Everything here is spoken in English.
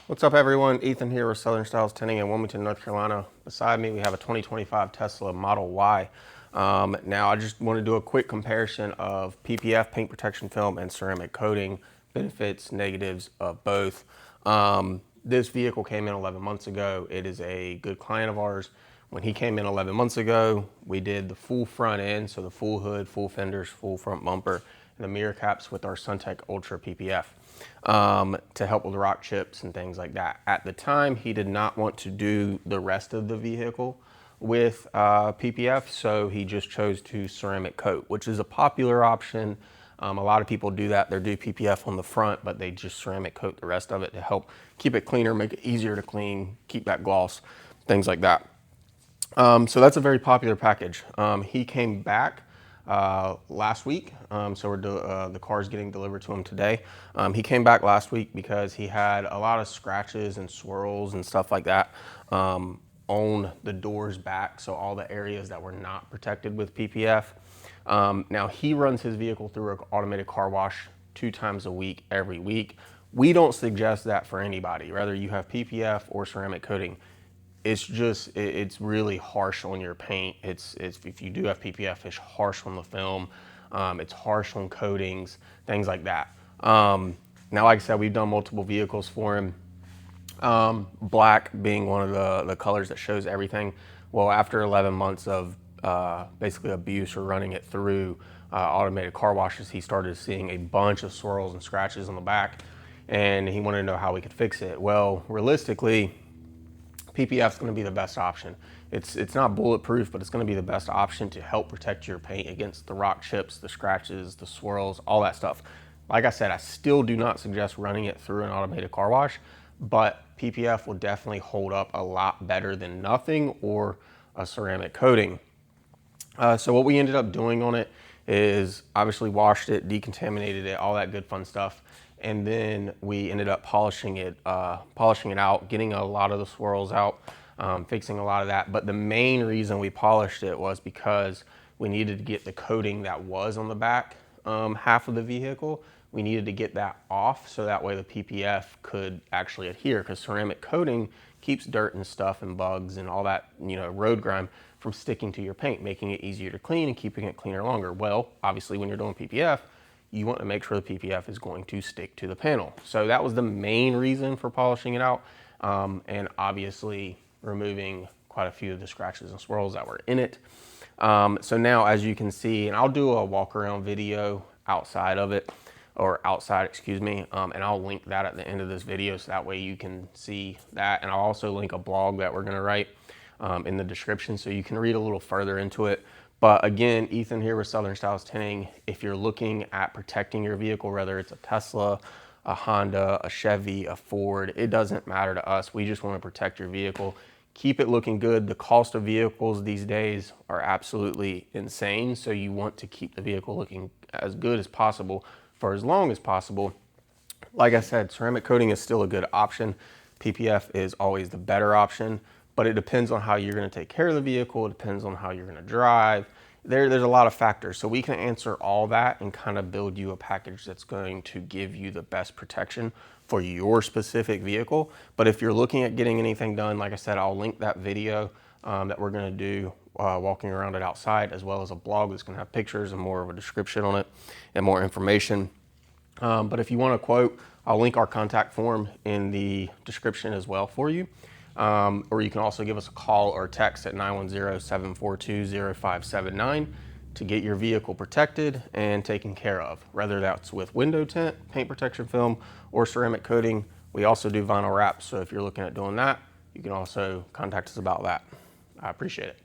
What's up, everyone? Ethan here with Southern Styles Tinting in Wilmington, North Carolina. Beside me, we have a 2025 Tesla Model Y. Now, I just want to do a quick comparison of PPF, paint protection film, and ceramic coating, benefits, negatives of both. This vehicle came in 11 months ago. It is a good client of ours. When he came in 11 months ago, we did the full front end, so the full hood, full fenders, full front bumper, and the mirror caps with our SunTech Ultra PPF. To help with rock chips and things like that. At the time, he did not want to do the rest of the vehicle with PPF, so he just chose to ceramic coat, which is a popular option. A lot of people do that. They do PPF on the front, but they just ceramic coat the rest of it to help keep it cleaner, make it easier to clean, keep that gloss, things like that. So that's a very popular package. He came back last week, so the car's getting delivered to him today. He came back last week because he had a lot of scratches and swirls and stuff like that on the doors back, so all the areas that were not protected with PPF. Now, he runs his vehicle through an automated car wash 2 times a week, every week. We don't suggest that for anybody, whether you have PPF or ceramic coating. It's really harsh on your paint. If you do have PPF, it's harsh on the film. It's harsh on coatings, things like that. Now, like I said, we've done multiple vehicles for him. Black being one of the colors that shows everything. Well, after 11 months of basically abuse or running it through automated car washes, he started seeing a bunch of swirls and scratches on the back, and he wanted to know how we could fix it. Well, realistically, PPF is going to be the best option. It's not bulletproof, but it's going to be the best option to help protect your paint against the rock chips, the scratches, the swirls, all that stuff. Like I said, I still do not suggest running it through an automated car wash, but PPF will definitely hold up a lot better than nothing or a ceramic coating. So what we ended up doing on it is obviously washed it, decontaminated it, all that good fun stuff. And then we ended up polishing it out, getting a lot of the swirls out, fixing a lot of that. But the main reason we polished it was because we needed to get the coating that was on the back half of the vehicle. We needed to get that off so that way the PPF could actually adhere, because ceramic coating keeps dirt and stuff and bugs and all that, road grime from sticking to your paint, making it easier to clean and keeping it cleaner longer. Well, obviously when you're doing PPF, you want to make sure the PPF is going to stick to the panel. So that was the main reason for polishing it out, and obviously removing quite a few of the scratches and swirls that were in it. So now, as you can see, and I'll do a walk around video outside, excuse me, and I'll link that at the end of this video so that way you can see that. And I'll also link a blog that we're going to write in the description so you can read a little further into it. But again, Ethan here with Southern Styles Tinting. If you're looking at protecting your vehicle, whether it's a Tesla, a Honda, a Chevy, a Ford, it doesn't matter to us. We just want to protect your vehicle, keep it looking good. The cost of vehicles these days are absolutely insane, so you want to keep the vehicle looking as good as possible for as long as possible. Like I said, ceramic coating is still a good option. PPF is always the better option, but it depends on how you're going to take care of the vehicle. It depends on how you're going to drive. There's a lot of factors. So we can answer all that and kind of build you a package that's going to give you the best protection for your specific vehicle. But if you're looking at getting anything done, like I said, I'll link that video that we're going to do walking around it outside, as well as a blog that's going to have pictures and more of a description on it and more information. But if you want a quote, I'll link our contact form in the description as well for you. Or you can also give us a call or text at 910-742-0579 to get your vehicle protected and taken care of, whether that's with window tint, paint protection film, or ceramic coating. We also do vinyl wrap, so if you're looking at doing that, you can also contact us about that. I appreciate it.